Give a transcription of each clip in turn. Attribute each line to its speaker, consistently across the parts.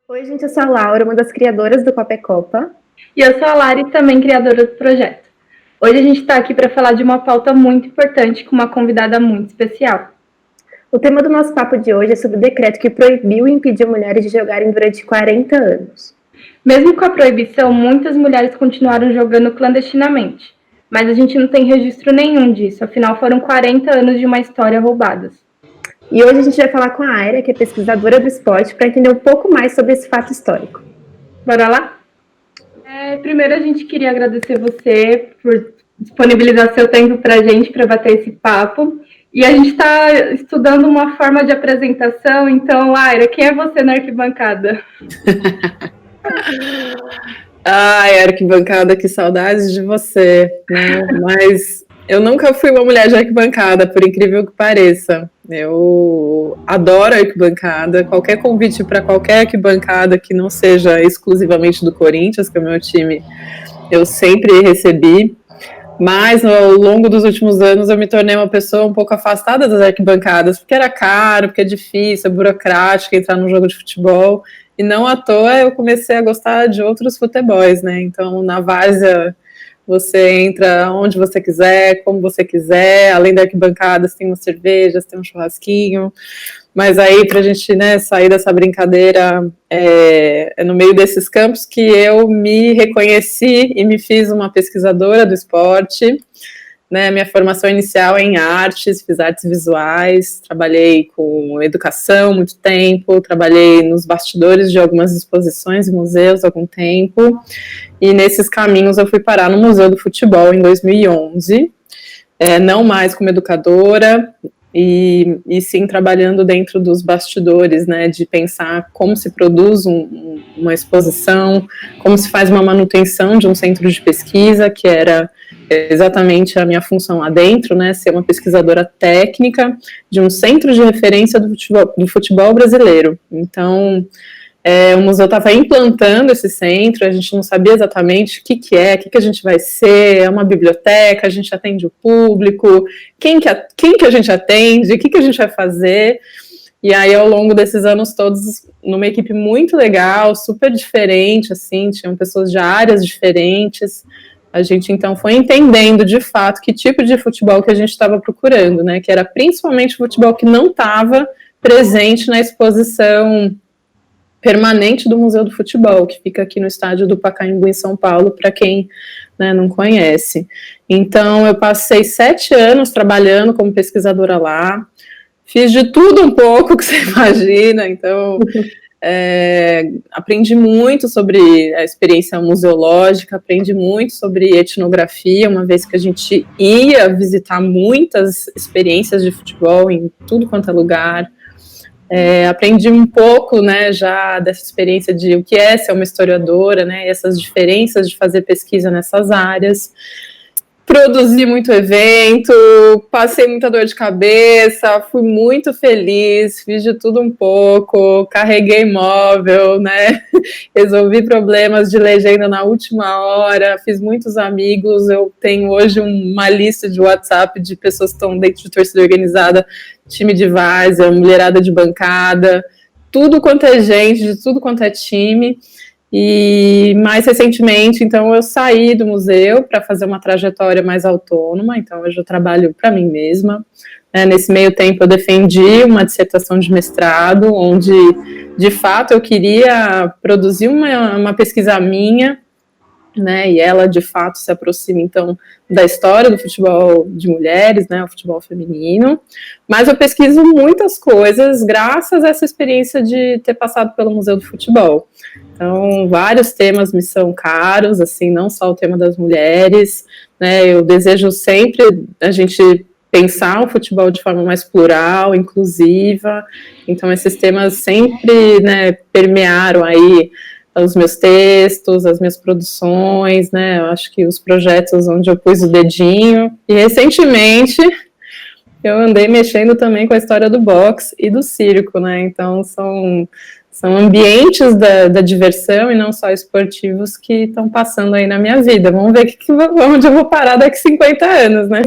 Speaker 1: Oi, gente, eu sou a Laura, uma das criadoras do Copa é Copa.
Speaker 2: E eu sou a Lari, também criadora do projeto. Hoje a gente está aqui para falar de uma pauta muito importante com uma convidada muito especial.
Speaker 1: O tema do nosso papo de hoje é sobre o decreto que proibiu e impediu mulheres de jogarem durante 40 anos.
Speaker 2: Mesmo com a proibição, muitas mulheres continuaram jogando clandestinamente. Mas a gente não tem registro nenhum disso, afinal foram 40 anos de uma história roubadas.
Speaker 1: E hoje a gente vai falar com a Aira, que é pesquisadora do esporte, para entender um pouco mais sobre esse fato histórico. Bora lá?
Speaker 2: Primeiro a gente queria agradecer você por disponibilizar seu tempo para a gente, para bater esse papo. E a gente está estudando uma forma de apresentação, então, Aira, quem é você na arquibancada?
Speaker 3: Ai, arquibancada, que saudades de você, né? Mas eu nunca fui uma mulher de arquibancada, por incrível que pareça. Eu adoro arquibancada. Qualquer convite para qualquer arquibancada que não seja exclusivamente do Corinthians, que é o meu time, eu sempre recebi. Mas ao longo dos últimos anos eu me tornei uma pessoa um pouco afastada das arquibancadas, porque era caro, porque é difícil, é burocrático entrar num jogo de futebol. E não à toa eu comecei a gostar de outros futebols, né? Então, na várzea, você entra onde você quiser, como você quiser. Além da arquibancada, tem umas cervejas, tem um churrasquinho. Mas aí, para a gente, né, sair dessa brincadeira, é no meio desses campos que eu me reconheci e me fiz uma pesquisadora do esporte. Né, minha formação inicial é em artes, fiz artes visuais, trabalhei com educação muito tempo, trabalhei nos bastidores de algumas exposições e museus há algum tempo, e nesses caminhos eu fui parar no Museu do Futebol em 2011, não mais como educadora, e sim trabalhando dentro dos bastidores, né, de pensar como se produz uma exposição, como se faz uma manutenção de um centro de pesquisa, que era exatamente a minha função lá dentro, né, ser uma pesquisadora técnica de um centro de referência do futebol brasileiro. Então, o museu estava implantando esse centro, a gente não sabia exatamente o que a gente vai ser, é uma biblioteca, a gente atende o público, quem que a gente atende, o que a gente vai fazer. E aí, ao longo desses anos todos, numa equipe muito legal, super diferente, assim, tinham pessoas de áreas diferentes, a gente então foi entendendo de fato que tipo de futebol que a gente estava procurando, né, que era principalmente futebol que não estava presente na exposição permanente do Museu do Futebol, que fica aqui no estádio do Pacaembu, em São Paulo, para quem, né, não conhece. Então, eu passei 7 anos trabalhando como pesquisadora lá, fiz de tudo um pouco que você imagina, então aprendi muito sobre a experiência museológica, aprendi muito sobre etnografia, uma vez que a gente ia visitar muitas experiências de futebol em tudo quanto é lugar. Aprendi um pouco, né, já dessa experiência de o que é ser uma historiadora, né, e essas diferenças de fazer pesquisa nessas áreas. Produzi muito evento, passei muita dor de cabeça, fui muito feliz, fiz de tudo um pouco, carreguei móvel, né, resolvi problemas de legenda na última hora, fiz muitos amigos, eu tenho hoje uma lista de WhatsApp de pessoas que estão dentro de torcida organizada, time de várzea, mulherada de bancada, tudo quanto é gente, de tudo quanto é time. E mais recentemente, então, eu saí do museu para fazer uma trajetória mais autônoma, então hoje eu trabalho para mim mesma. Nesse meio tempo eu defendi uma dissertação de mestrado, onde de fato eu queria produzir uma pesquisa minha, né, e ela de fato se aproxima então da história do futebol de mulheres, né, o futebol feminino, mas eu pesquiso muitas coisas graças a essa experiência de ter passado pelo Museu do Futebol. Então, vários temas me são caros, assim, não só o tema das mulheres, né, eu desejo sempre a gente pensar o futebol de forma mais plural, inclusiva, então esses temas sempre, né, permearam aí os meus textos, as minhas produções, né, eu acho que os projetos onde eu pus o dedinho, e recentemente eu andei mexendo também com a história do boxe e do circo, né, então são ambientes da diversão e não só esportivos que estão passando aí na minha vida. Vamos ver onde eu vou parar daqui 50 anos, né?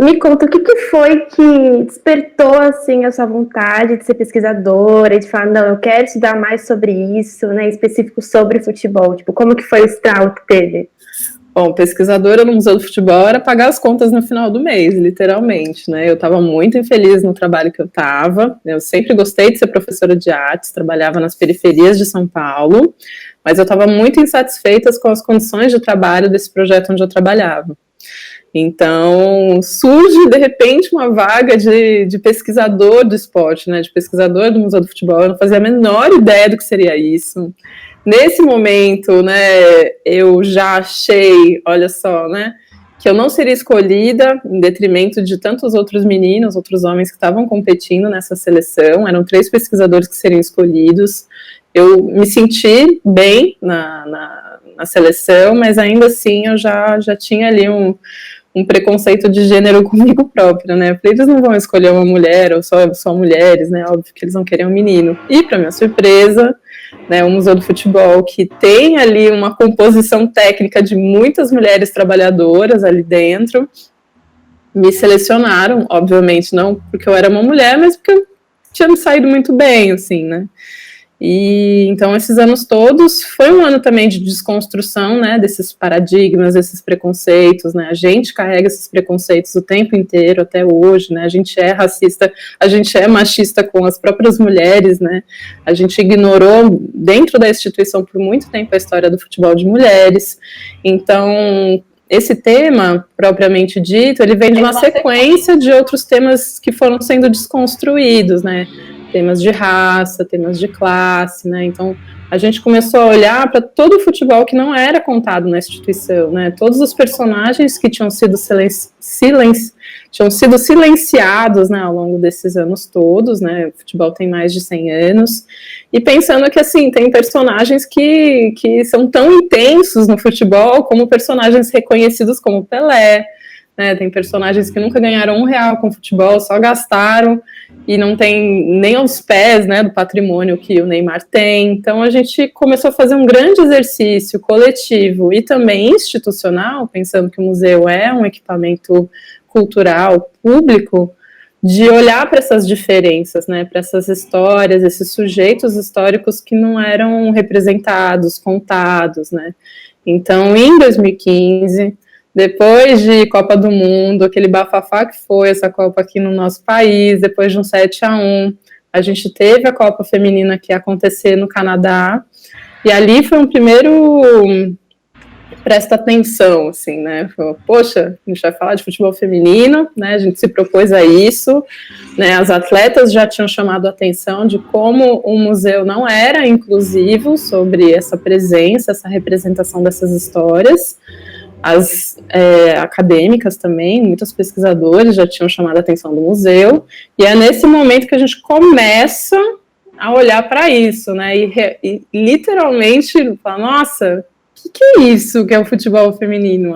Speaker 1: Me conta o que foi que despertou assim a sua vontade de ser pesquisadora, de falar, não, eu quero estudar mais sobre isso, né, em específico sobre futebol. Tipo, como que foi o estalo que teve?
Speaker 3: Bom, pesquisadora no Museu do Futebol era pagar as contas no final do mês, literalmente, né? Eu estava muito infeliz no trabalho que eu estava. Eu sempre gostei de ser professora de artes, trabalhava nas periferias de São Paulo, mas eu estava muito insatisfeita com as condições de trabalho desse projeto onde eu trabalhava. Então, surge, de repente, uma vaga de pesquisador do esporte, né, de pesquisador do Museu do Futebol. Eu não fazia a menor ideia do que seria isso. Nesse momento, né, eu já achei, olha só, né, que eu não seria escolhida em detrimento de tantos outros meninos, outros homens que estavam competindo nessa seleção. Eram 3 pesquisadores que seriam escolhidos. Eu me senti bem na seleção, mas ainda assim eu já tinha ali um preconceito de gênero comigo própria, né? Eu falei, eles não vão escolher uma mulher ou só mulheres, né? Óbvio que eles vão querer um menino. E, para minha surpresa, né, o Museu do Futebol, que tem ali uma composição técnica de muitas mulheres trabalhadoras ali dentro, me selecionaram, obviamente, não porque eu era uma mulher, mas porque eu tinha me saído muito bem, assim, né? E então esses anos todos foi um ano também de desconstrução, né, desses paradigmas, desses preconceitos, né, a gente carrega esses preconceitos o tempo inteiro até hoje, né, a gente é racista, a gente é machista com as próprias mulheres, né, a gente ignorou dentro da instituição por muito tempo a história do futebol de mulheres, então esse tema, propriamente dito, ele vem de uma sequência de outros temas que foram sendo desconstruídos, né, temas de raça, temas de classe, né, então a gente começou a olhar para todo o futebol que não era contado na instituição, né, todos os personagens que tinham sido silenciados, né, ao longo desses anos todos, né, o futebol tem mais de 100 anos, e pensando que, assim, tem personagens que são tão intensos no futebol como personagens reconhecidos como Pelé, né, tem personagens que nunca ganharam R$1 com futebol, só gastaram e não tem nem aos pés, né, do patrimônio que o Neymar tem. Então a gente começou a fazer um grande exercício coletivo e também institucional, pensando que o museu é um equipamento cultural público, de olhar para essas diferenças, né, para essas histórias, esses sujeitos históricos que não eram representados, contados, né. Então, em 2015, depois de Copa do Mundo, aquele bafafá que foi essa Copa aqui no nosso país, depois de um 7-1, a gente teve a Copa Feminina que ia acontecer no Canadá, e ali foi um primeiro presta atenção, assim, né, poxa, a gente vai falar de futebol feminino, né, a gente se propôs a isso, né, as atletas já tinham chamado a atenção de como o museu não era inclusivo sobre essa presença, essa representação dessas histórias. As acadêmicas também, muitos pesquisadores já tinham chamado a atenção do museu, e é nesse momento que a gente começa a olhar para isso, né, e literalmente falar, nossa, o que é isso que é o futebol feminino?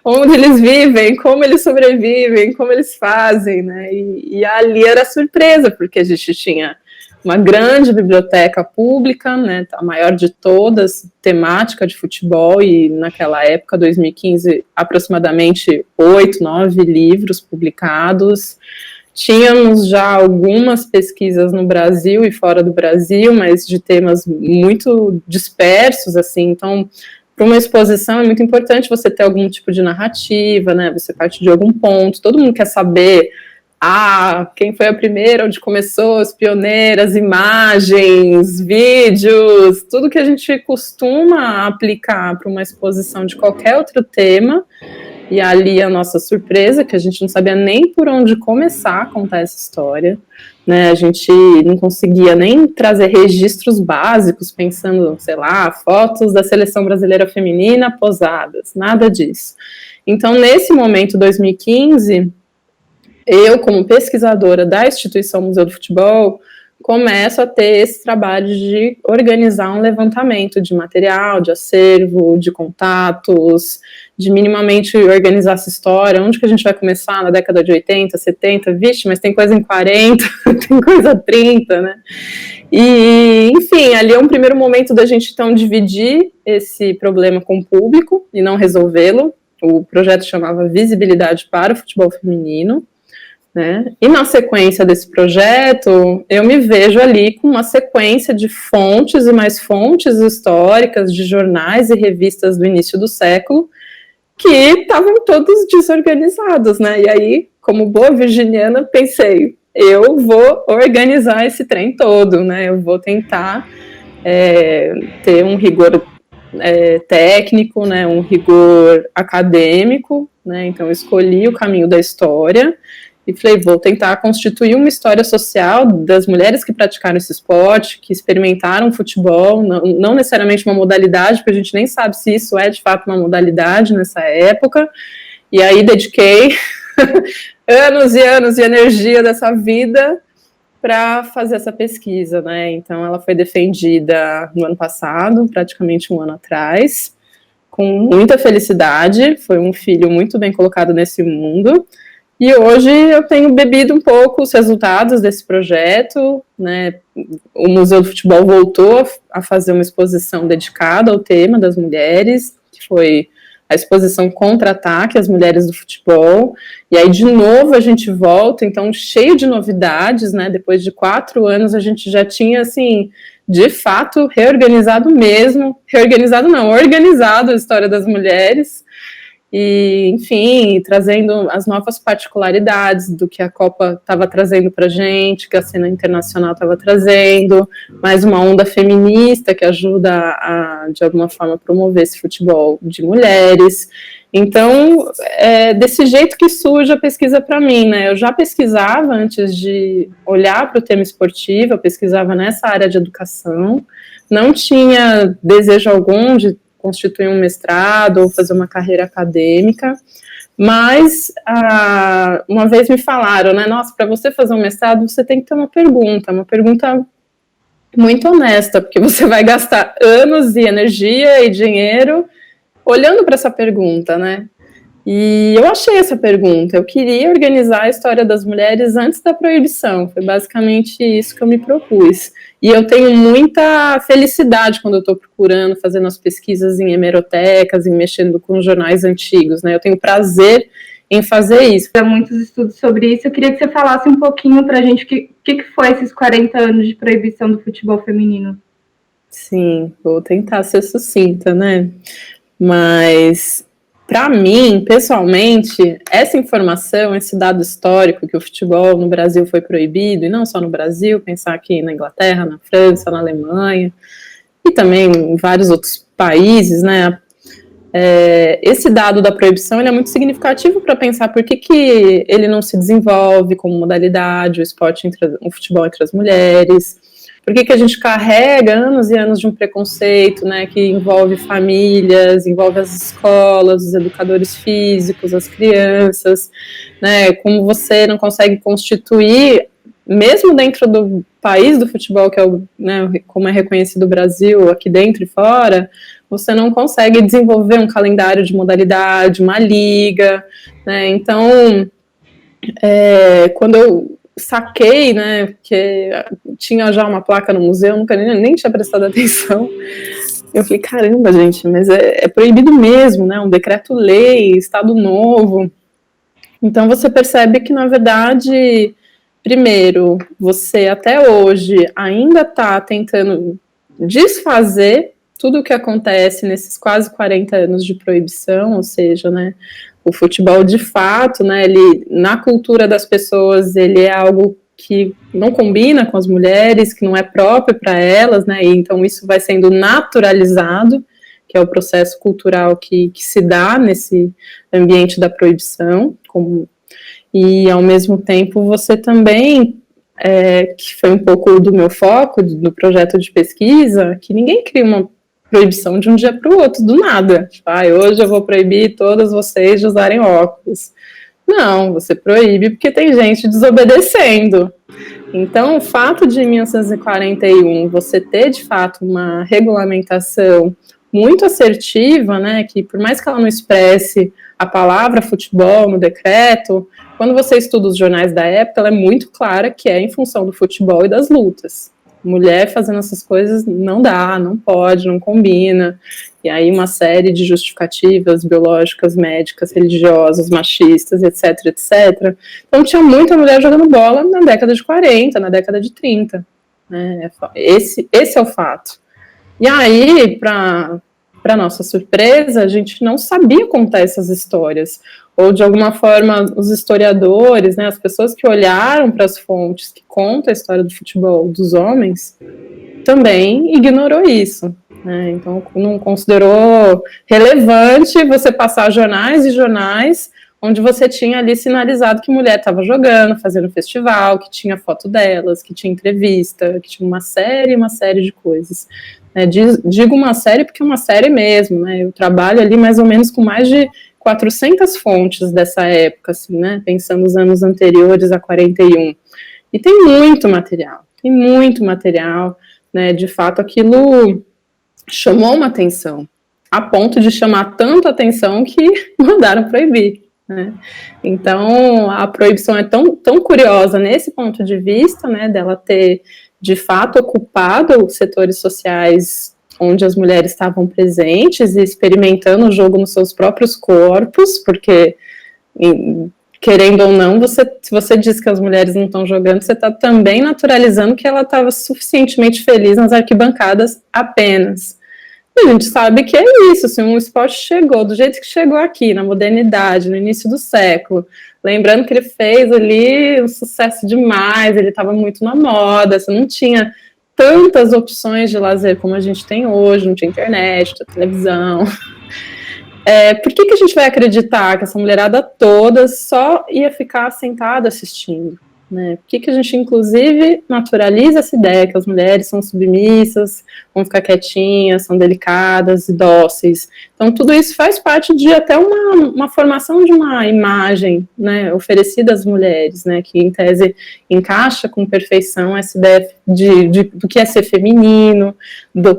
Speaker 3: Onde eles vivem, como eles sobrevivem, como eles fazem, né, e ali era surpresa, porque a gente tinha uma grande biblioteca pública, né, a maior de todas, temática de futebol, e naquela época, 2015, aproximadamente 8, 9 livros publicados. Tínhamos já algumas pesquisas no Brasil e fora do Brasil, mas de temas muito dispersos, assim, então, para uma exposição é muito importante você ter algum tipo de narrativa, né, você parte de algum ponto, todo mundo quer saber quem foi a primeira, onde começou, as pioneiras, imagens, vídeos, tudo que a gente costuma aplicar para uma exposição de qualquer outro tema, e ali a nossa surpresa, que a gente não sabia nem por onde começar a contar essa história, né, a gente não conseguia nem trazer registros básicos, pensando, sei lá, fotos da seleção brasileira feminina posadas, nada disso. Então, nesse momento, 2015, eu, como pesquisadora da instituição Museu do Futebol, começo a ter esse trabalho de organizar um levantamento de material, de acervo, de contatos, de minimamente organizar essa história, onde que a gente vai começar na década de 80, 70, vixe, mas tem coisa em 40, tem coisa 30, né? E, enfim, ali é um primeiro momento da gente, então, dividir esse problema com o público e não resolvê-lo, o projeto chamava Visibilidade para o Futebol Feminino, né? E na sequência desse projeto, eu me vejo ali com uma sequência de fontes e mais fontes históricas de jornais e revistas do início do século que estavam todos desorganizados, né? E aí, como boa virginiana, pensei, eu vou organizar esse trem todo, né? Eu vou tentar ter um rigor técnico, né? Um rigor acadêmico, né? Então, eu escolhi o caminho da história e falei, vou tentar constituir uma história social das mulheres que praticaram esse esporte, que experimentaram futebol, não necessariamente uma modalidade, porque a gente nem sabe se isso é de fato uma modalidade nessa época, e aí dediquei anos e anos de energia dessa vida para fazer essa pesquisa, né? Então ela foi defendida no ano passado, praticamente um ano atrás, com muita felicidade, foi um filho muito bem colocado nesse mundo. E hoje eu tenho bebido um pouco os resultados desse projeto, né? O Museu do Futebol voltou a fazer uma exposição dedicada ao tema das mulheres, que foi a exposição Contra-Ataque, as mulheres do futebol, e aí de novo a gente volta, então cheio de novidades, né? Depois de 4 anos a gente já tinha, assim, de fato, organizado a história das mulheres, e, enfim, trazendo as novas particularidades do que a Copa estava trazendo para a gente, que a cena internacional estava trazendo, mais uma onda feminista que ajuda a, de alguma forma, promover esse futebol de mulheres. Então, é desse jeito que surge a pesquisa para mim, né? Eu já pesquisava antes de olhar para o tema esportivo, eu pesquisava nessa área de educação, não tinha desejo algum de constituir um mestrado ou fazer uma carreira acadêmica, mas uma vez me falaram, né, nossa, para você fazer um mestrado você tem que ter uma pergunta muito honesta, porque você vai gastar anos e energia e dinheiro olhando para essa pergunta, né? E eu achei essa pergunta, eu queria organizar a história das mulheres antes da proibição, foi basicamente isso que eu me propus. E eu tenho muita felicidade quando eu estou procurando, fazendo as pesquisas em hemerotecas, em mexendo com jornais antigos, né? Eu tenho prazer em fazer isso.
Speaker 2: Há muitos estudos sobre isso, eu queria que você falasse um pouquinho para a gente o que foi esses 40 anos de proibição do futebol feminino.
Speaker 3: Sim, vou tentar ser sucinta, né? Mas, para mim, pessoalmente, essa informação, esse dado histórico que o futebol no Brasil foi proibido, e não só no Brasil, pensar aqui na Inglaterra, na França, na Alemanha, e também em vários outros países, né? Esse dado da proibição ele é muito significativo para pensar por que ele não se desenvolve como modalidade, o futebol entre as mulheres. Por que a gente carrega anos e anos de um preconceito, né, que envolve famílias, envolve as escolas, os educadores físicos, as crianças, né, como você não consegue constituir, mesmo dentro do país do futebol, que é como é reconhecido o Brasil, aqui dentro e fora, você não consegue desenvolver um calendário de modalidade, uma liga, né, então, quando eu saquei, né, que tinha já uma placa no museu, nunca nem tinha prestado atenção. Eu falei, caramba, gente, mas é proibido mesmo, né, um decreto-lei, Estado Novo. Então você percebe que, na verdade, primeiro, você até hoje ainda está tentando desfazer tudo o que acontece nesses quase 40 anos de proibição, ou seja, né, o futebol, de fato, né, ele, na cultura das pessoas, ele é algo que não combina com as mulheres, que não é próprio para elas, né, e então isso vai sendo naturalizado, que é o processo cultural que se dá nesse ambiente da proibição, e ao mesmo tempo você também, que foi um pouco do meu foco, do projeto de pesquisa, que ninguém cria uma proibição de um dia para o outro, do nada. Tipo, hoje eu vou proibir todas vocês de usarem óculos. Não, você proíbe porque tem gente desobedecendo. Então, o fato de em 1941 você ter, de fato, uma regulamentação muito assertiva, né, que por mais que ela não expresse a palavra futebol no decreto, quando você estuda os jornais da época, ela é muito clara que é em função do futebol e das lutas. mulher fazendo essas coisas não dá, não pode, não combina. E aí uma série de justificativas biológicas, médicas, religiosas, machistas, etc, etc. Então tinha muita mulher jogando bola na década de 40, na década de 30. Né? Esse é o fato. E aí, para nossa surpresa, a gente não sabia contar essas histórias. Ou, de alguma forma, os historiadores, né, as pessoas que olharam para as fontes que contam a história do futebol dos homens, também ignorou isso. Né? Então, não considerou relevante você passar jornais e jornais onde você tinha ali sinalizado que mulher estava jogando, fazendo festival, que tinha foto delas, que tinha entrevista, que tinha uma série de coisas. Digo uma série porque é uma série mesmo, né? Eu trabalho ali mais ou menos com mais de 400 fontes dessa época, assim, né? Pensando nos anos anteriores a 41. E tem muito material, né? De fato, aquilo chamou uma atenção, a ponto de chamar tanto atenção que mandaram proibir. Né? Então, a proibição é tão curiosa nesse ponto de vista, né, dela ter, de fato, ocupado setores sociais onde as mulheres estavam presentes e experimentando o jogo nos seus próprios corpos, porque, querendo ou não, se você diz que as mulheres não estão jogando, você está também naturalizando que ela estava suficientemente feliz nas arquibancadas apenas. A gente sabe que é isso, assim, um esporte chegou do jeito que chegou aqui, na modernidade, no início do século. Lembrando que ele fez ali um sucesso demais, ele estava muito na moda, você não tinha tantas opções de lazer como a gente tem hoje, não tinha internet, não tinha televisão. Por que a gente vai acreditar que essa mulherada toda só ia ficar sentada assistindo? Né? Por que a gente, inclusive, naturaliza essa ideia que as mulheres são submissas, vão ficar quietinhas, são delicadas e dóceis? Então, tudo isso faz parte de até uma formação de uma imagem, né, oferecida às mulheres, né, que, em tese, encaixa com perfeição essa ideia do que é ser feminino,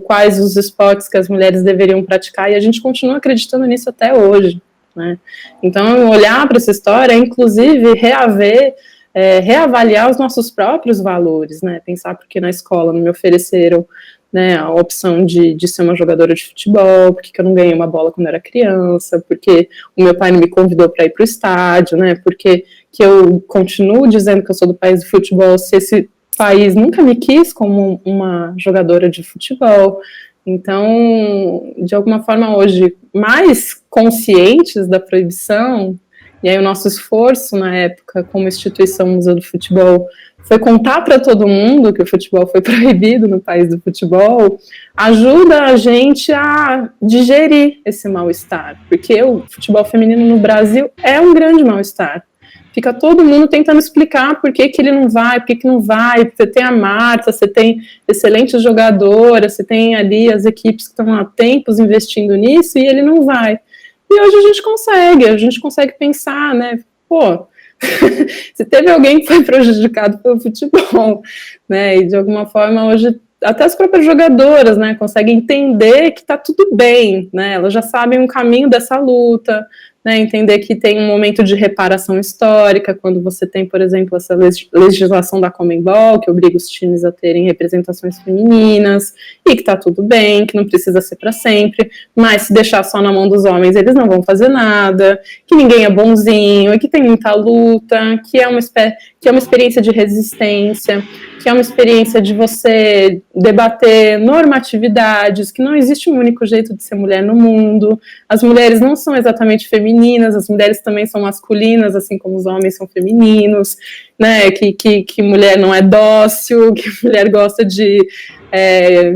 Speaker 3: quais os esportes que as mulheres deveriam praticar, e a gente continua acreditando nisso até hoje. Né? Então, olhar para essa história é, inclusive, reavaliar os nossos próprios valores, né, pensar porque na escola não me ofereceram, né, a opção de ser uma jogadora de futebol, porque eu não ganhei uma bola quando era criança, porque o meu pai não me convidou para ir para o estádio, né, porque que eu continuo dizendo que eu sou do país do futebol, se esse país nunca me quis como uma jogadora de futebol. Então, de alguma forma hoje, mais conscientes da proibição. E aí o nosso esforço na época, como instituição Museu do Futebol, foi contar para todo mundo que o futebol foi proibido no país do futebol, ajuda a gente a digerir esse mal-estar, porque o futebol feminino no Brasil é um grande mal-estar. Fica todo mundo tentando explicar por que ele não vai, por que não vai. Você tem a Marta, você tem excelentes jogadoras, você tem ali as equipes que estão há tempos investindo nisso e ele não vai. E hoje a gente consegue pensar, né, pô, se teve alguém que foi prejudicado pelo futebol, né, e de alguma forma hoje até as próprias jogadoras, né, conseguem entender que tá tudo bem, né, elas já sabem o caminho dessa luta, né, entender que tem um momento de reparação histórica, quando você tem, por exemplo, essa legislação da Conmebol, que obriga os times a terem representações femininas, e que tá tudo bem, que não precisa ser para sempre, mas se deixar só na mão dos homens, eles não vão fazer nada, que ninguém é bonzinho, e que tem muita luta, que é uma experiência de resistência, que é uma experiência de você debater normatividades, que não existe um único jeito de ser mulher no mundo, as mulheres não são exatamente femininas, as mulheres também são masculinas, assim como os homens são femininos, né, que mulher não é dócil, que mulher gosta de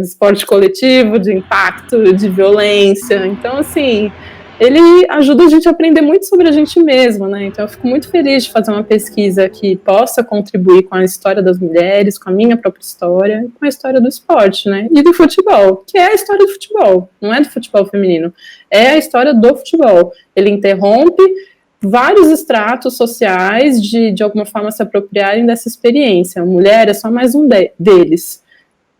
Speaker 3: esporte coletivo, de impacto, de violência. Então, assim, ele ajuda a gente a aprender muito sobre a gente mesma, né? Então eu fico muito feliz de fazer uma pesquisa que possa contribuir com a história das mulheres, com a minha própria história, com a história do esporte, né? E do futebol, que é a história do futebol, não é do futebol feminino, é a história do futebol. Ele interrompe vários estratos sociais de alguma forma se apropriarem dessa experiência. A mulher é só mais um deles.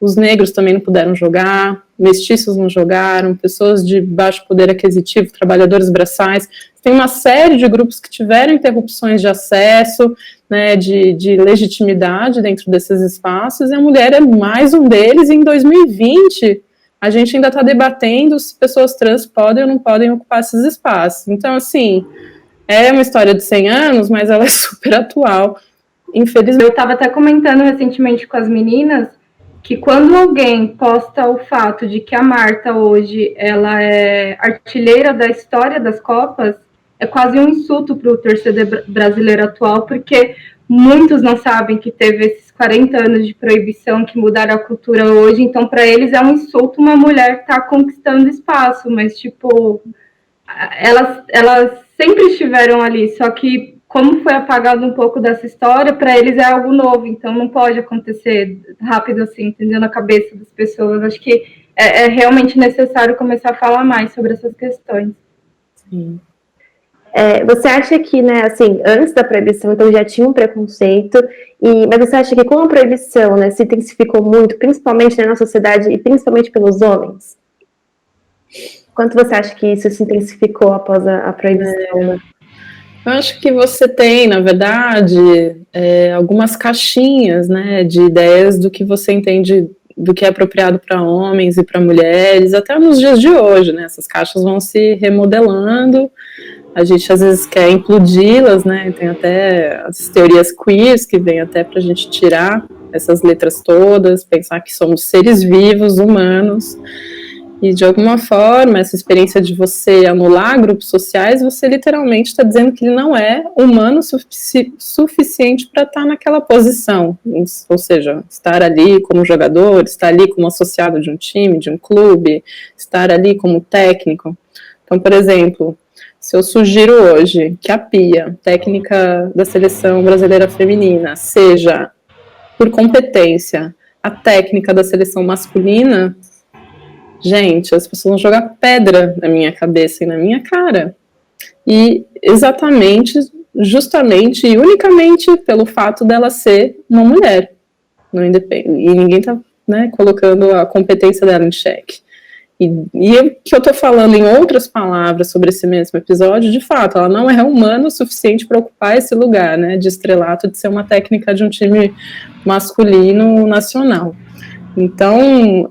Speaker 3: os negros também não puderam jogar, mestiços não jogaram, pessoas de baixo poder aquisitivo, trabalhadores braçais. Tem uma série de grupos que tiveram interrupções de acesso, né, de legitimidade dentro desses espaços, e a mulher é mais um deles, e em 2020 a gente ainda está debatendo se pessoas trans podem ou não podem ocupar esses espaços. Então, assim, é uma história de 100 anos, mas ela é super atual, infelizmente.
Speaker 2: Eu estava até comentando recentemente com as meninas que quando alguém posta o fato de que a Marta hoje ela é artilheira da história das Copas, é quase um insulto para o torcedor brasileiro atual, porque muitos não sabem que teve esses 40 anos de proibição que mudaram a cultura hoje, então para eles é um insulto uma mulher estar conquistando espaço, mas tipo, elas sempre estiveram ali, só que como foi apagado um pouco dessa história, para eles é algo novo, então não pode acontecer rápido assim, entendeu? Na cabeça das pessoas. Acho que é realmente necessário começar a falar mais sobre essas questões.
Speaker 3: Sim.
Speaker 1: Você acha que, né, assim, antes da proibição, então já tinha um preconceito, mas você acha que com a proibição, né, se intensificou muito, principalmente, né, na sociedade e principalmente pelos homens? Quanto você acha que isso se intensificou após a proibição, né?
Speaker 3: Eu acho que você tem, na verdade, algumas caixinhas, né, de ideias do que você entende do que é apropriado para homens e para mulheres, até nos dias de hoje, né, essas caixas vão se remodelando, a gente às vezes quer implodi-las, né, tem até as teorias queers que vêm até para a gente tirar essas letras todas, pensar que somos seres vivos, humanos, e de alguma forma, essa experiência de você anular grupos sociais, você literalmente está dizendo que ele não é humano suficiente para estar naquela posição. Ou seja, estar ali como jogador, estar ali como associado de um time, de um clube, estar ali como técnico. Então, por exemplo, se eu sugiro hoje que a Pia, técnica da seleção brasileira feminina, seja, por competência, a técnica da seleção masculina, gente, as pessoas vão jogar pedra na minha cabeça e na minha cara. E exatamente, justamente e unicamente pelo fato dela ser uma mulher. Não independe, e ninguém está, né, colocando a competência dela em xeque. E o que eu estou falando em outras palavras sobre esse mesmo episódio, de fato, ela não é humana o suficiente para ocupar esse lugar, né, de estrelato, de ser uma técnica de um time masculino nacional. Então,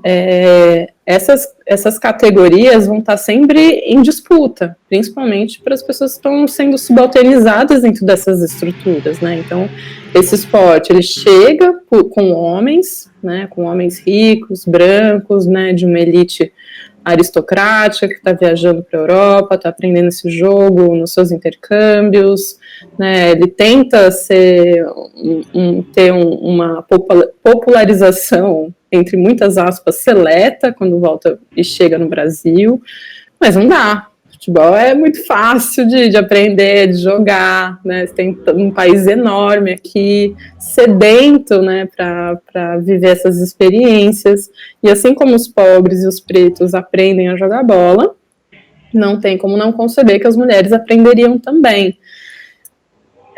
Speaker 3: essas categorias vão estar sempre em disputa, principalmente para as pessoas que estão sendo subalternizadas dentro dessas estruturas, né? Então, esse esporte, ele chega com homens, né, com homens ricos, brancos, né, de uma elite aristocrática que está viajando para a Europa, está aprendendo esse jogo nos seus intercâmbios, né, ele tenta ter uma popularização, entre muitas aspas, seleta, quando volta e chega no Brasil, mas não dá. Futebol é muito fácil de aprender, de jogar, né? Você tem um país enorme aqui, sedento, né, para viver essas experiências. E assim como os pobres e os pretos aprendem a jogar bola, não tem como não conceber que as mulheres aprenderiam também.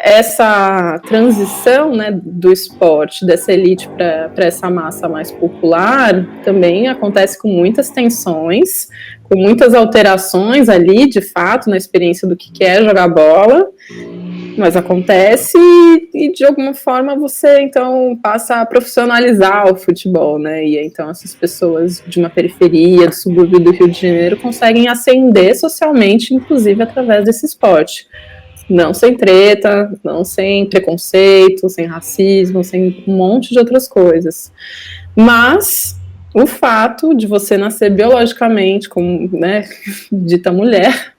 Speaker 3: Essa transição, né, do esporte, dessa elite para essa massa mais popular, também acontece com muitas tensões, com muitas alterações ali, de fato, na experiência do que é jogar bola, mas acontece e de alguma forma você, então, passa a profissionalizar o futebol, né, e então essas pessoas de uma periferia, do subúrbio do Rio de Janeiro, conseguem ascender socialmente, inclusive através desse esporte. Não sem treta, não sem preconceito, sem racismo, sem um monte de outras coisas. Mas o fato de você nascer biologicamente como, né, dita mulher,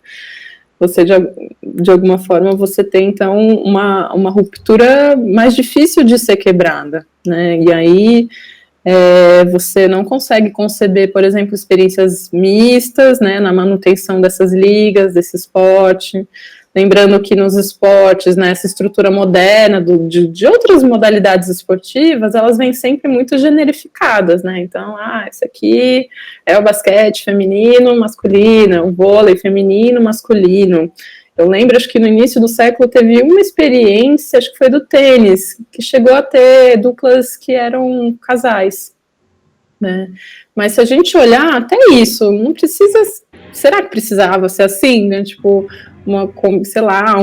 Speaker 3: você de alguma forma você tem então uma ruptura mais difícil de ser quebrada, né? E aí você não consegue conceber, por exemplo, experiências mistas, né, na manutenção dessas ligas, desse esporte. Lembrando que nos esportes, né, essa estrutura moderna de outras modalidades esportivas, elas vêm sempre muito generificadas, né? Então, esse aqui é o basquete feminino, masculino, o vôlei feminino, masculino. Eu lembro, acho que no início do século teve uma experiência, acho que foi do tênis, que chegou a ter duplas que eram casais. né? Mas se a gente olhar, até isso, não precisa... Será que precisava ser assim, né? Tipo, sei lá,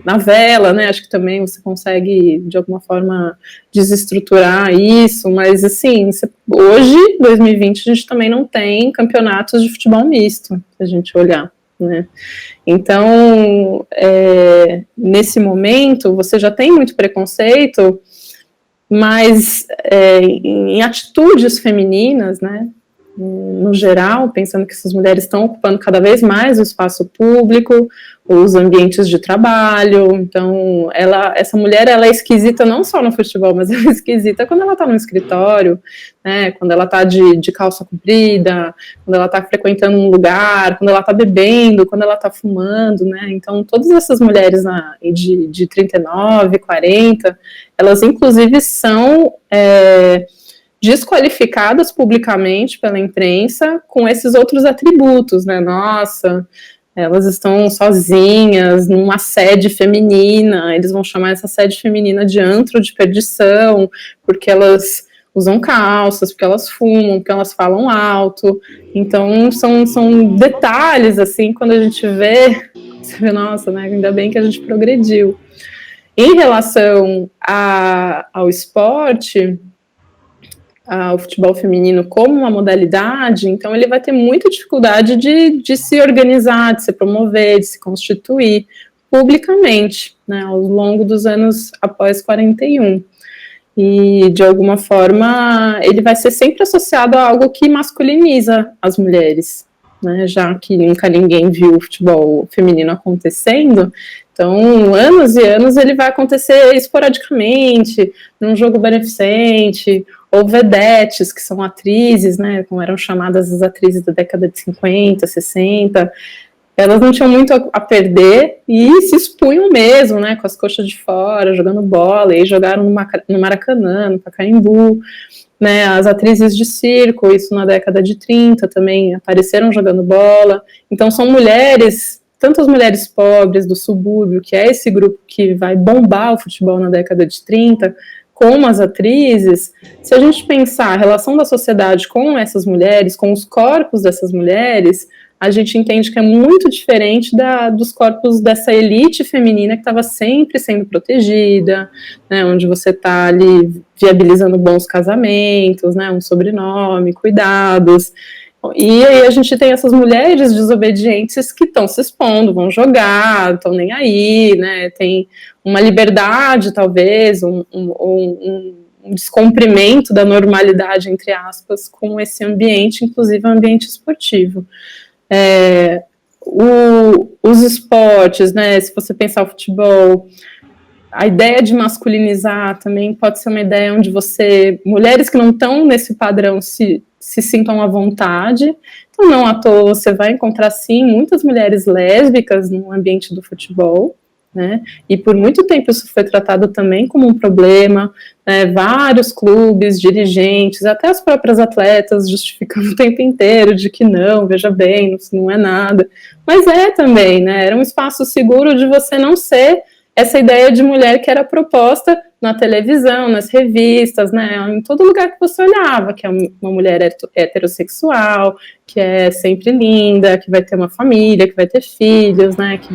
Speaker 3: na vela, né? Acho que também você consegue, de alguma forma, desestruturar isso, mas, assim, hoje, 2020, a gente também não tem campeonatos de futebol misto, se a gente olhar, né? Então, nesse momento, você já tem muito preconceito, mas em atitudes femininas, né, no geral, pensando que essas mulheres estão ocupando cada vez mais o espaço público, os ambientes de trabalho. Então, essa mulher, ela é esquisita não só no futebol, mas ela é esquisita quando ela está no escritório, né, quando ela está de calça comprida, quando ela está frequentando um lugar, quando ela está bebendo, quando ela está fumando, né. Então, todas essas mulheres de 39, 40, elas inclusive são desqualificadas publicamente pela imprensa com esses outros atributos, né? Nossa, elas estão sozinhas numa sede feminina, eles vão chamar essa sede feminina de antro de perdição, porque elas usam calças, porque elas fumam, porque elas falam alto. Então, são detalhes, assim, quando a gente vê, você vê, nossa, né, ainda bem que a gente progrediu. Em relação ao esporte, ao futebol feminino como uma modalidade, então ele vai ter muita dificuldade de se organizar, de se promover, de se constituir publicamente, né, ao longo dos anos após 41. E, de alguma forma, ele vai ser sempre associado a algo que masculiniza as mulheres, né, já que nunca ninguém viu o futebol feminino acontecendo. Então, anos e anos ele vai acontecer esporadicamente, num jogo beneficente, ou vedetes, que são atrizes, né, como eram chamadas as atrizes da década de 50, 60, elas não tinham muito a perder e se expunham mesmo, né, com as coxas de fora, jogando bola, e jogaram no Maracanã, no Pacaembu, né, as atrizes de circo, isso na década de 30 também apareceram jogando bola. Então são mulheres, tanto as mulheres pobres do subúrbio, que é esse grupo que vai bombar o futebol na década de 30, como as atrizes. Se a gente pensar a relação da sociedade com essas mulheres, com os corpos dessas mulheres, a gente entende que é muito diferente dos corpos dessa elite feminina que estava sempre sendo protegida, né, onde você está ali viabilizando bons casamentos, né, um sobrenome, cuidados. E aí a gente tem essas mulheres desobedientes que estão se expondo, vão jogar, estão nem aí, né, tem uma liberdade, talvez, um descumprimento da normalidade, entre aspas, com esse ambiente, inclusive o ambiente esportivo. Os esportes, né, se você pensar o futebol, a ideia de masculinizar também pode ser uma ideia onde mulheres que não estão nesse padrão se sintam à vontade. Então, não à toa, você vai encontrar, sim, muitas mulheres lésbicas no ambiente do futebol, né? E por muito tempo isso foi tratado também como um problema, né? Vários clubes, dirigentes, até as próprias atletas justificando o tempo inteiro de que não, veja bem, isso não é nada. Mas também, né? Era um espaço seguro de você não ser essa ideia de mulher que era proposta na televisão, nas revistas, né, em todo lugar que você olhava, que é uma mulher heterossexual, que é sempre linda, que vai ter uma família, que vai ter filhos, né, que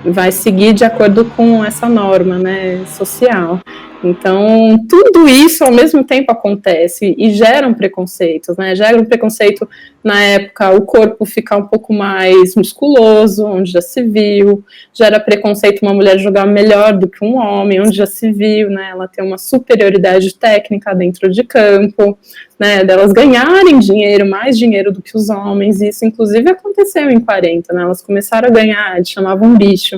Speaker 3: vai seguir de acordo com essa norma, né, social. Então, tudo isso ao mesmo tempo acontece e geram preconceitos, né? Gera um preconceito, na época, o corpo ficar um pouco mais musculoso, onde já se viu, gera preconceito uma mulher jogar melhor do que um homem, onde já se viu, né? Ela tem uma superioridade técnica dentro de campo, né? Delas ganharem dinheiro, mais dinheiro do que os homens, e isso inclusive aconteceu em 40, né? Elas começaram a ganhar, eles chamavam bicho.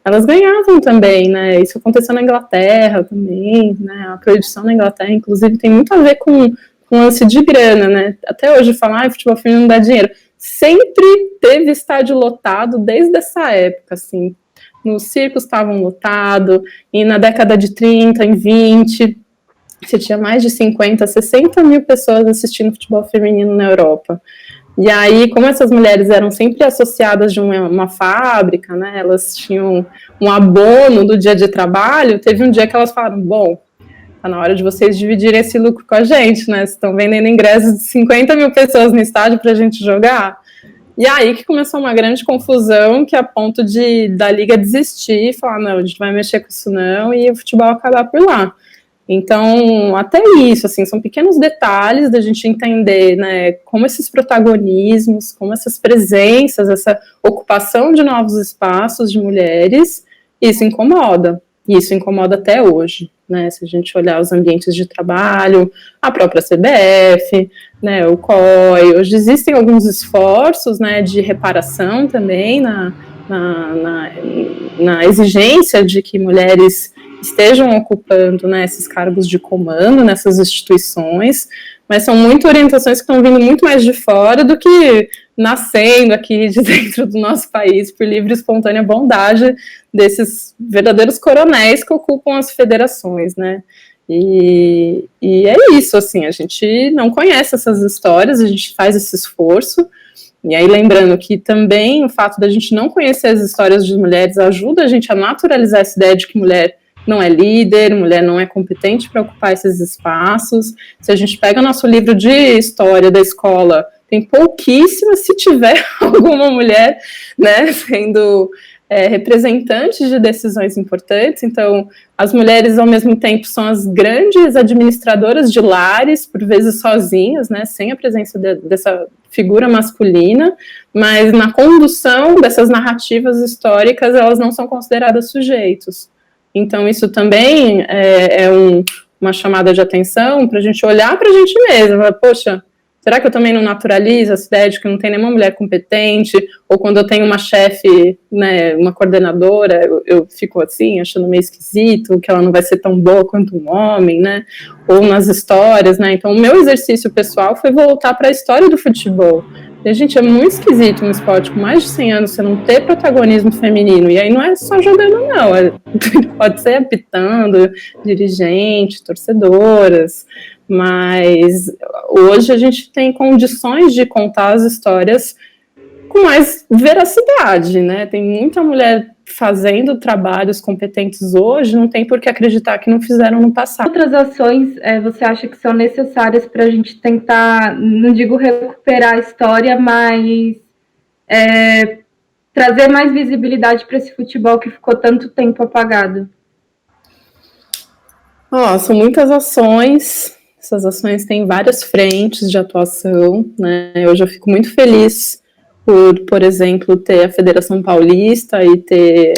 Speaker 3: Elas ganhavam também, né, isso aconteceu na Inglaterra também, né, a proibição na Inglaterra, inclusive, tem muito a ver com lance de grana, né, até hoje falar, futebol feminino não dá dinheiro, sempre teve estádio lotado desde essa época, assim, nos circos estavam lotados, e na década de 30, em 20, você tinha mais de 50, 60 mil pessoas assistindo futebol feminino na Europa. E aí, como essas mulheres eram sempre associadas de uma fábrica, né, elas tinham um abono do dia de trabalho, teve um dia que elas falaram, bom, tá na hora de vocês dividirem esse lucro com a gente, né? Vocês estão vendendo ingressos de 50 mil pessoas no estádio pra gente jogar. E aí que começou uma grande confusão, que é a ponto da Liga desistir e falar, não, a gente vai mexer com isso não, e o futebol acabar por lá. Então, até isso, assim, são pequenos detalhes da gente entender, né, como esses protagonismos, como essas presenças, essa ocupação de novos espaços de mulheres, isso incomoda. E isso incomoda até hoje, né? Se a gente olhar os ambientes de trabalho, a própria CBF, né, o COI, hoje existem alguns esforços, né, de reparação também na exigência de que mulheres estejam ocupando, né, esses cargos de comando nessas instituições, mas são muito orientações que estão vindo muito mais de fora do que nascendo aqui de dentro do nosso país por livre e espontânea bondade desses verdadeiros coronéis que ocupam as federações, né? E é isso, assim, a gente não conhece essas histórias, a gente faz esse esforço, e aí lembrando que também o fato da gente não conhecer as histórias de mulheres ajuda a gente a naturalizar essa ideia de que mulher não é líder, mulher não é competente para ocupar esses espaços. Se a gente pega o nosso livro de história da escola, tem pouquíssimas, se tiver alguma mulher, né, sendo representantes de decisões importantes. Então, as mulheres, ao mesmo tempo, são as grandes administradoras de lares, por vezes sozinhas, né, sem a presença dessa figura masculina, mas na condução dessas narrativas históricas, elas não são consideradas sujeitos. Então, isso também é uma chamada de atenção para a gente olhar para a gente mesma. Poxa, será que eu também não naturalizo essa ideia de que não tem nenhuma mulher competente? Ou quando eu tenho uma chefe, né, uma coordenadora, eu fico assim, achando meio esquisito, que ela não vai ser tão boa quanto um homem, né? Ou nas histórias, né? Então, o meu exercício pessoal foi voltar para a história do futebol. E, gente, é muito esquisito um esporte com mais de 100 anos você não ter protagonismo feminino. E aí não é só jogando, não. Pode ser apitando, dirigente, torcedoras. Mas hoje a gente tem condições de contar as histórias com mais veracidade, né? Tem muita mulher fazendo trabalhos competentes hoje, não tem por que acreditar que não fizeram no passado.
Speaker 2: Outras ações você acha que são necessárias para a gente tentar, não digo recuperar a história, mas trazer mais visibilidade para esse futebol que ficou tanto tempo apagado?
Speaker 3: São muitas ações. Essas ações têm várias frentes de atuação, né? Hoje eu fico muito feliz por exemplo, ter a Federação Paulista e ter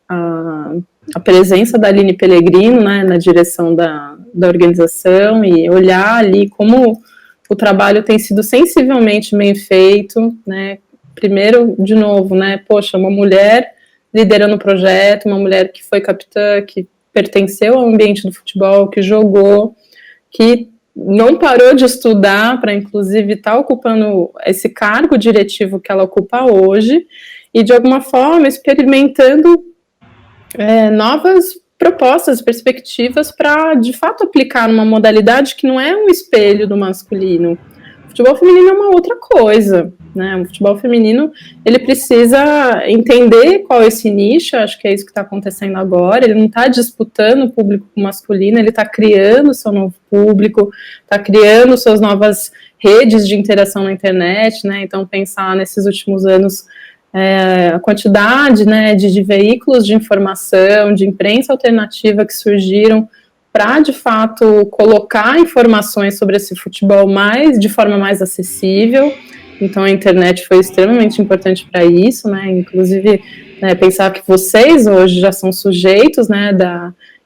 Speaker 3: a presença da Aline Pellegrino, né, na direção da organização, e olhar ali como o trabalho tem sido sensivelmente bem feito, né? Primeiro, de novo, né, poxa, uma mulher liderando o projeto, uma mulher que foi capitã, que pertenceu ao ambiente do futebol, que jogou, que não parou de estudar para, inclusive, estar ocupando esse cargo diretivo que ela ocupa hoje, e, de alguma forma, experimentando novas propostas, perspectivas para, de fato, aplicar numa modalidade que não é um espelho do masculino. O futebol feminino é uma outra coisa, né? O futebol feminino, ele precisa entender qual é esse nicho, acho que é isso que está acontecendo agora. Ele não está disputando o público masculino, ele está criando o seu novo público, está criando suas novas redes de interação na internet, né? Então, pensar nesses últimos anos a quantidade, né, de veículos de informação, de imprensa alternativa que surgiram para, de fato, colocar informações sobre esse futebol de forma mais acessível. Então, a internet foi extremamente importante para isso, né? Inclusive, né, pensar que vocês hoje já são sujeitos, né,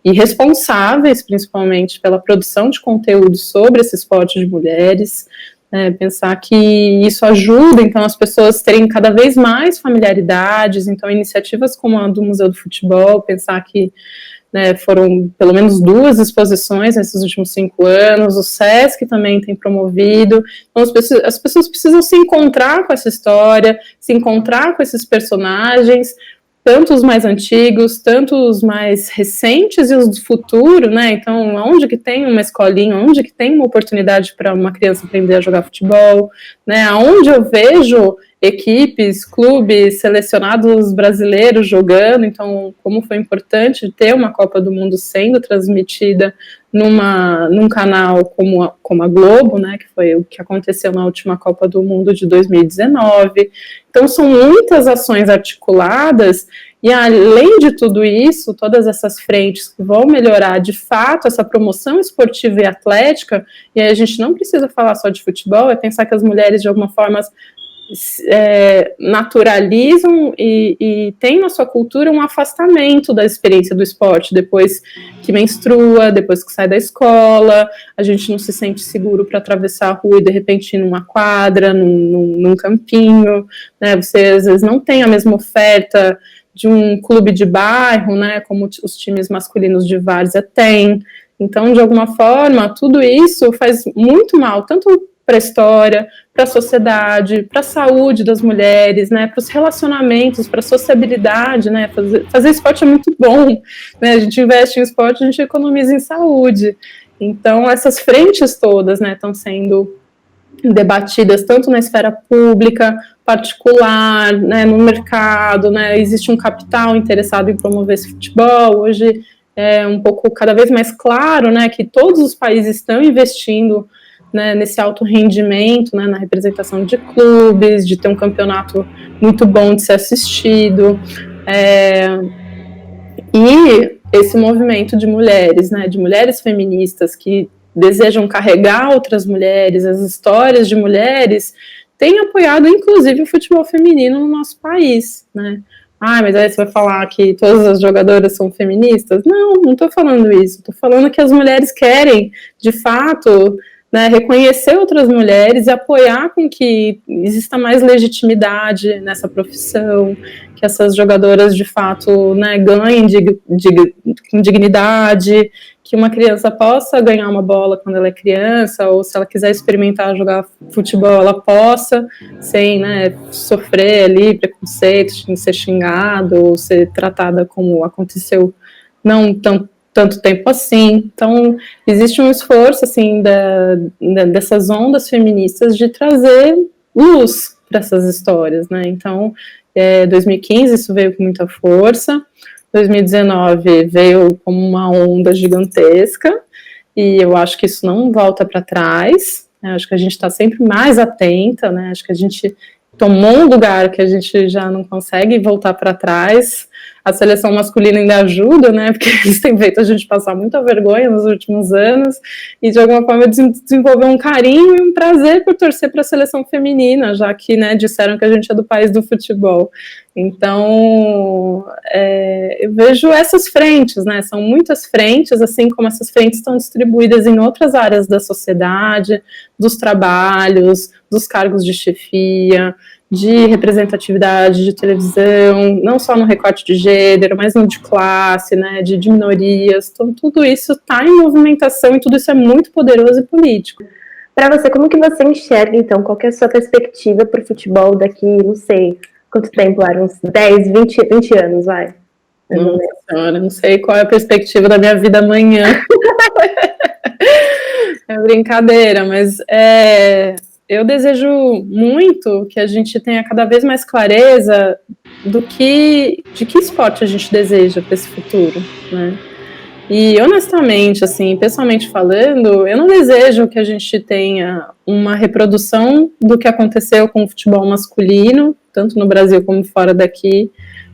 Speaker 3: e responsáveis, principalmente, pela produção de conteúdo sobre esse esporte de mulheres. Pensar que isso ajuda, então, as pessoas terem cada vez mais familiaridades. Então, iniciativas como a do Museu do Futebol, pensar que, né, foram pelo menos 2 exposições nesses últimos 5 anos, o SESC também tem promovido. Então, as pessoas precisam se encontrar com essa história, se encontrar com esses personagens, tanto os mais antigos, tanto os mais recentes e os do futuro, né? Então, onde que tem uma escolinha, onde que tem uma oportunidade para uma criança aprender a jogar futebol, né? Aonde eu vejo equipes, clubes, selecionados brasileiros jogando. Então, como foi importante ter uma Copa do Mundo sendo transmitida num canal como a Globo, né, que foi o que aconteceu na última Copa do Mundo de 2019. Então, são muitas ações articuladas, e além de tudo isso, todas essas frentes que vão melhorar, de fato, essa promoção esportiva e atlética, e aí a gente não precisa falar só de futebol, é pensar que as mulheres, de alguma forma, naturalizam e tem na sua cultura um afastamento da experiência do esporte, depois que menstrua, depois que sai da escola, a gente não se sente seguro para atravessar a rua e de repente ir numa quadra, num campinho, né? Você às vezes não tem a mesma oferta de um clube de bairro, né, como os times masculinos de várzea têm. Então, de alguma forma, tudo isso faz muito mal, tanto para a história, para a sociedade, para a saúde das mulheres, né, para os relacionamentos, para a sociabilidade, né, fazer esporte é muito bom, né, a gente investe em esporte, a gente economiza em saúde. Então, essas frentes todas, né, estão sendo debatidas tanto na esfera pública, particular, né, no mercado, né, existe um capital interessado em promover esse futebol. Hoje é um pouco cada vez mais claro, né, que todos os países estão investindo, né, nesse alto rendimento, né, na representação de clubes, de ter um campeonato muito bom de ser assistido, e esse movimento de mulheres, né, de mulheres feministas que desejam carregar outras mulheres, as histórias de mulheres, tem apoiado, inclusive, o futebol feminino no nosso país, né? Mas aí você vai falar que todas as jogadoras são feministas? Não estou falando isso. Estou falando que as mulheres querem, de fato, né, reconhecer outras mulheres e apoiar com que exista mais legitimidade nessa profissão, que essas jogadoras, de fato, né, ganhem com dignidade, que uma criança possa ganhar uma bola quando ela é criança, ou se ela quiser experimentar jogar futebol, ela possa, sem, né, sofrer ali preconceito, ser xingado, ou ser tratada como aconteceu não tanto tempo assim. Então, existe um esforço, assim, dessas ondas feministas de trazer luz para essas histórias, né? Então, 2015 isso veio com muita força, 2019 veio como uma onda gigantesca, e eu acho que isso não volta para trás, né? Acho que a gente está sempre mais atenta, né? Acho que a gente tomou um lugar que a gente já não consegue voltar para trás. A seleção masculina ainda ajuda, né, porque eles têm feito a gente passar muita vergonha nos últimos anos, e de alguma forma desenvolver um carinho e um prazer por torcer para a seleção feminina, já que, né, disseram que a gente é do país do futebol. Então, eu vejo essas frentes, né, são muitas frentes, assim como essas frentes estão distribuídas em outras áreas da sociedade, dos trabalhos, dos cargos de chefia, de representatividade de televisão, não só no recorte de gênero, mas no de classe, né, de minorias. Então, tudo isso está em movimentação e tudo isso é muito poderoso e político.
Speaker 1: Para você, como que você enxerga, então, qual que é a sua perspectiva para o futebol daqui, não sei, quanto tempo, uns 10, 20 anos, vai?
Speaker 3: Nossa senhora, não sei qual é a perspectiva da minha vida amanhã. É brincadeira, mas eu desejo muito que a gente tenha cada vez mais clareza de que esporte a gente deseja para esse futuro, né? E honestamente, assim, pessoalmente falando, eu não desejo que a gente tenha uma reprodução do que aconteceu com o futebol masculino, tanto no Brasil como fora daqui,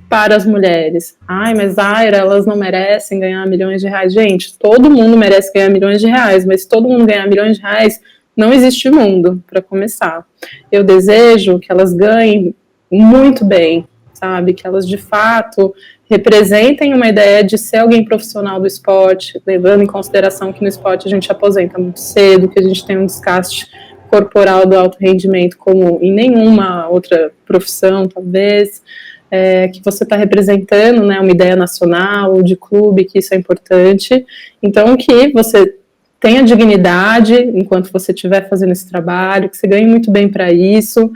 Speaker 3: para as mulheres. Mas elas não merecem ganhar milhões de reais. Gente, todo mundo merece ganhar milhões de reais, mas se todo mundo ganhar milhões de reais, não existe mundo, para começar. Eu desejo que elas ganhem muito bem, sabe? Que elas, de fato, representem uma ideia de ser alguém profissional do esporte, levando em consideração que no esporte a gente aposenta muito cedo, que a gente tem um desgaste corporal do alto rendimento como em nenhuma outra profissão, talvez, que você está representando, né, uma ideia nacional, de clube, que isso é importante. Então, que você tenha dignidade enquanto você estiver fazendo esse trabalho, que você ganhe muito bem para isso,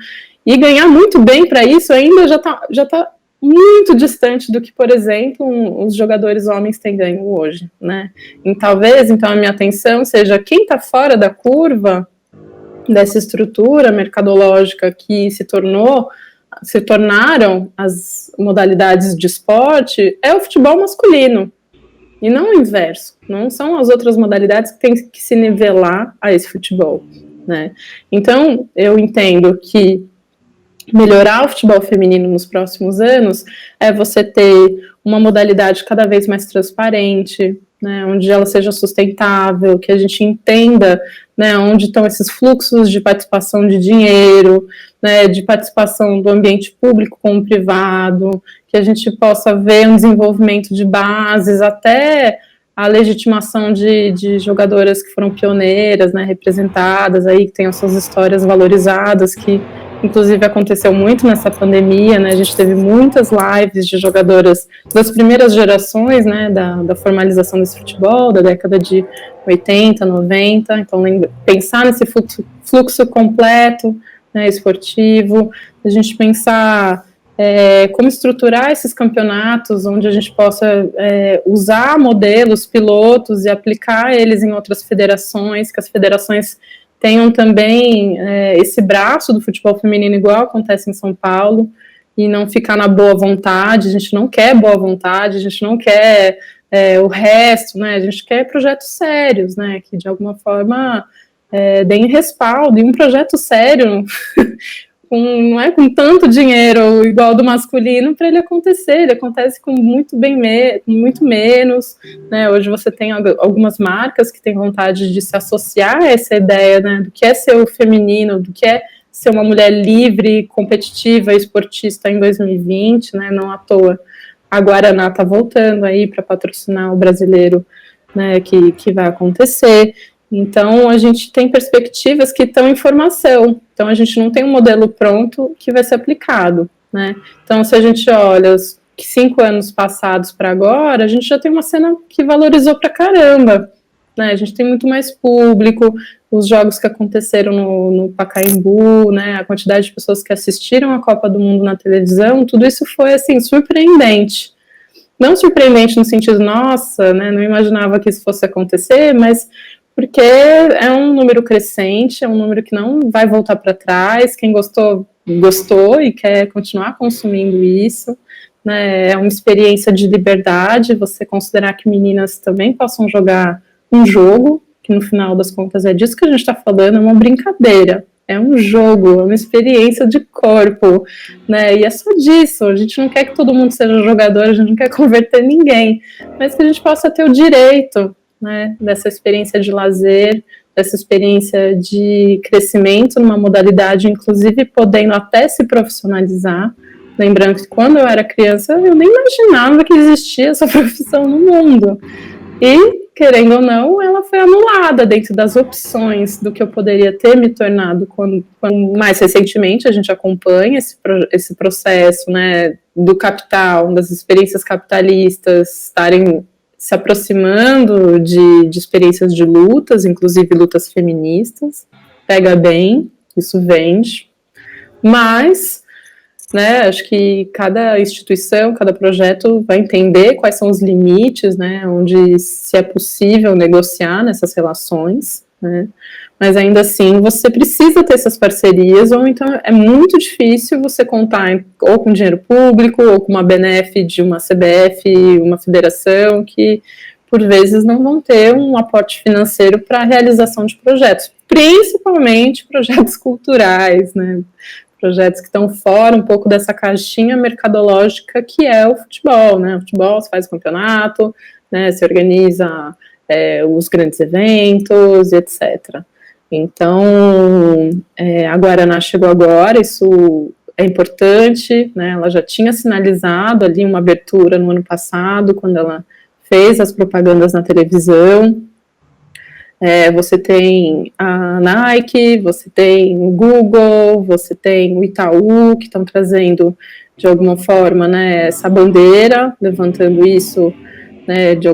Speaker 3: e ganhar muito bem para isso ainda já tá muito distante do que, por exemplo, os jogadores homens têm ganho hoje, né? E talvez, então, a minha atenção seja quem está fora da curva dessa estrutura mercadológica que se tornaram as modalidades de esporte, é o futebol masculino, e não o inverso, não são as outras modalidades que têm que se nivelar a esse futebol, né? Então, eu entendo que melhorar o futebol feminino nos próximos anos é você ter uma modalidade cada vez mais transparente, né, onde ela seja sustentável, que a gente entenda, né, onde estão esses fluxos de participação de dinheiro, né, de participação do ambiente público com o privado, que a gente possa ver um desenvolvimento de bases, até a legitimação de jogadoras que foram pioneiras, né, representadas aí, que tenham suas histórias valorizadas, que inclusive aconteceu muito nessa pandemia, né, a gente teve muitas lives de jogadoras das primeiras gerações, né, da formalização desse futebol, da década de 80, 90, então pensar nesse fluxo completo, né, esportivo, a gente pensar como estruturar esses campeonatos, onde a gente possa usar modelos, pilotos e aplicar eles em outras federações, que as federações tenham também esse braço do futebol feminino igual acontece em São Paulo, e não ficar na boa vontade. A gente não quer boa vontade, a gente não quer o resto, né? A gente quer projetos sérios, né? Que de alguma forma deem respaldo, e um projeto sério não é com tanto dinheiro igual do masculino para ele acontecer, ele acontece com muito menos, né? Hoje você tem algumas marcas que têm vontade de se associar a essa ideia, né, do que é ser o feminino, do que é ser uma mulher livre, competitiva, esportista em 2020, né? Não à toa a Guaraná está voltando aí para patrocinar o Brasileiro, né, que vai acontecer. Então, a gente tem perspectivas que estão em formação. Então, a gente não tem um modelo pronto que vai ser aplicado, né? Então, se a gente olha os 5 anos passados para agora, a gente já tem uma cena que valorizou pra caramba, né? A gente tem muito mais público, os jogos que aconteceram no Pacaembu, né? A quantidade de pessoas que assistiram a Copa do Mundo na televisão, tudo isso foi, assim, surpreendente. Não surpreendente no sentido, nossa, né? Não imaginava que isso fosse acontecer, mas porque é um número crescente, é um número que não vai voltar para trás. Quem gostou, gostou e quer continuar consumindo isso, né? É uma experiência de liberdade, você considerar que meninas também possam jogar um jogo, que no final das contas é disso que a gente está falando, é uma brincadeira, é um jogo, é uma experiência de corpo, né? E é só disso. A gente não quer que todo mundo seja jogador, a gente não quer converter ninguém, mas que a gente possa ter o direito, né, dessa experiência de lazer, dessa experiência de crescimento numa modalidade, inclusive podendo até se profissionalizar. Lembrando que quando eu era criança, eu nem imaginava que existia essa profissão no mundo. E, querendo ou não, ela foi anulada dentro das opções do que eu poderia ter me tornado quando mais recentemente a gente acompanha esse processo, né, do capital, das experiências capitalistas estarem se aproximando de experiências de lutas, inclusive lutas feministas. Pega bem, isso vende, mas, né, acho que cada instituição, cada projeto vai entender quais são os limites, né, onde se é possível negociar nessas relações, né, mas ainda assim você precisa ter essas parcerias, ou então é muito difícil você contar ou com dinheiro público, ou com uma benef de uma CBF, uma federação, que por vezes não vão ter um aporte financeiro para a realização de projetos, principalmente projetos culturais, né, projetos que estão fora um pouco dessa caixinha mercadológica que é o futebol, né? O futebol, se faz campeonato, né? Se organiza os grandes eventos, etc. Então, a Guaraná chegou agora, isso é importante, né? Ela já tinha sinalizado ali uma abertura no ano passado, quando ela fez as propagandas na televisão. Você tem a Nike, você tem o Google, você tem o Itaú, que estão trazendo, de alguma forma, né, essa bandeira, levantando isso, né, de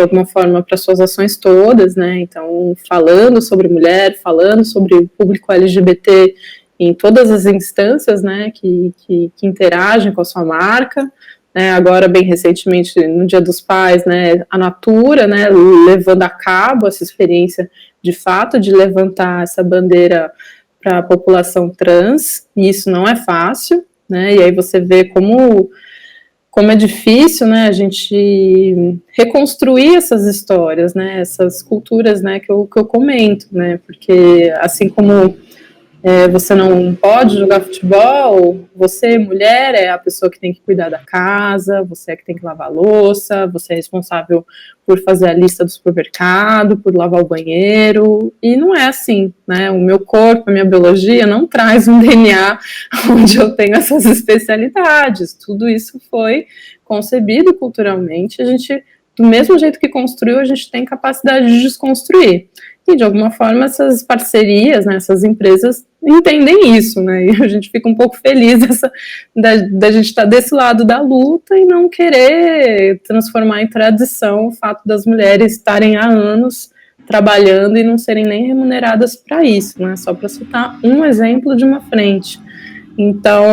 Speaker 3: alguma forma para suas ações todas, né, então falando sobre mulher, falando sobre o público LGBT em todas as instâncias, né, que interagem com a sua marca. Agora, bem recentemente, no Dia dos Pais, né, a Natura, né, levando a cabo essa experiência, de fato, de levantar essa bandeira para a população trans, e isso não é fácil, né, e aí você vê como como é difícil, né, a gente reconstruir essas histórias, né, essas culturas, né, que eu comento, né, porque assim como você não pode jogar futebol, você, mulher, é a pessoa que tem que cuidar da casa, você é que tem que lavar a louça, você é responsável por fazer a lista do supermercado, por lavar o banheiro, e não é assim, né? O meu corpo, a minha biologia não traz um DNA onde eu tenho essas especialidades. Tudo isso foi concebido culturalmente, a gente, do mesmo jeito que construiu, a gente tem capacidade de desconstruir. E, de alguma forma, essas parcerias, né, essas empresas entendem isso, né, e a gente fica um pouco feliz da gente estar desse lado da luta e não querer transformar em tradição o fato das mulheres estarem há anos trabalhando e não serem nem remuneradas para isso, né, só para citar um exemplo de uma frente. Então,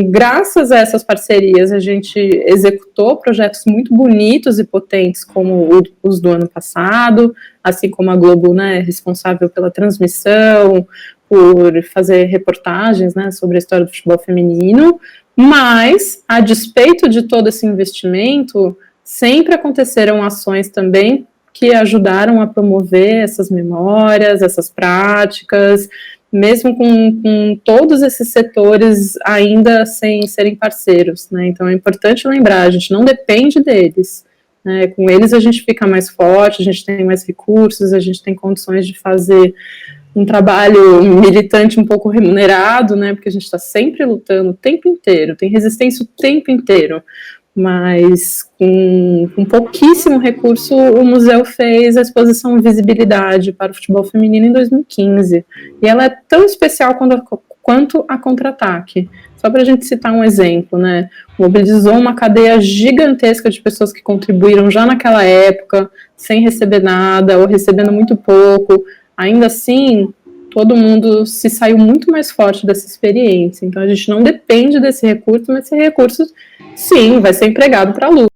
Speaker 3: graças a essas parcerias, a gente executou projetos muito bonitos e potentes, como os do ano passado, assim como a Globo, né, responsável pela transmissão, por fazer reportagens, né, sobre a história do futebol feminino, mas, a despeito de todo esse investimento, sempre aconteceram ações também que ajudaram a promover essas memórias, essas práticas, mesmo com todos esses setores ainda sem serem parceiros, né? Então é importante lembrar, a gente não depende deles, né? Com eles a gente fica mais forte, a gente tem mais recursos, a gente tem condições de fazer um trabalho militante um pouco remunerado, né? Porque a gente está sempre lutando o tempo inteiro, tem resistência o tempo inteiro. Mas com pouquíssimo recurso, o museu fez a exposição Visibilidade para o Futebol Feminino em 2015. E ela é tão especial quanto a Contra-Ataque. Só para a gente citar um exemplo, né? Mobilizou uma cadeia gigantesca de pessoas que contribuíram já naquela época, sem receber nada, ou recebendo muito pouco. Ainda assim, todo mundo se saiu muito mais forte dessa experiência. Então, a gente não depende desse recurso, mas esse recurso, sim, vai ser empregado para a luta.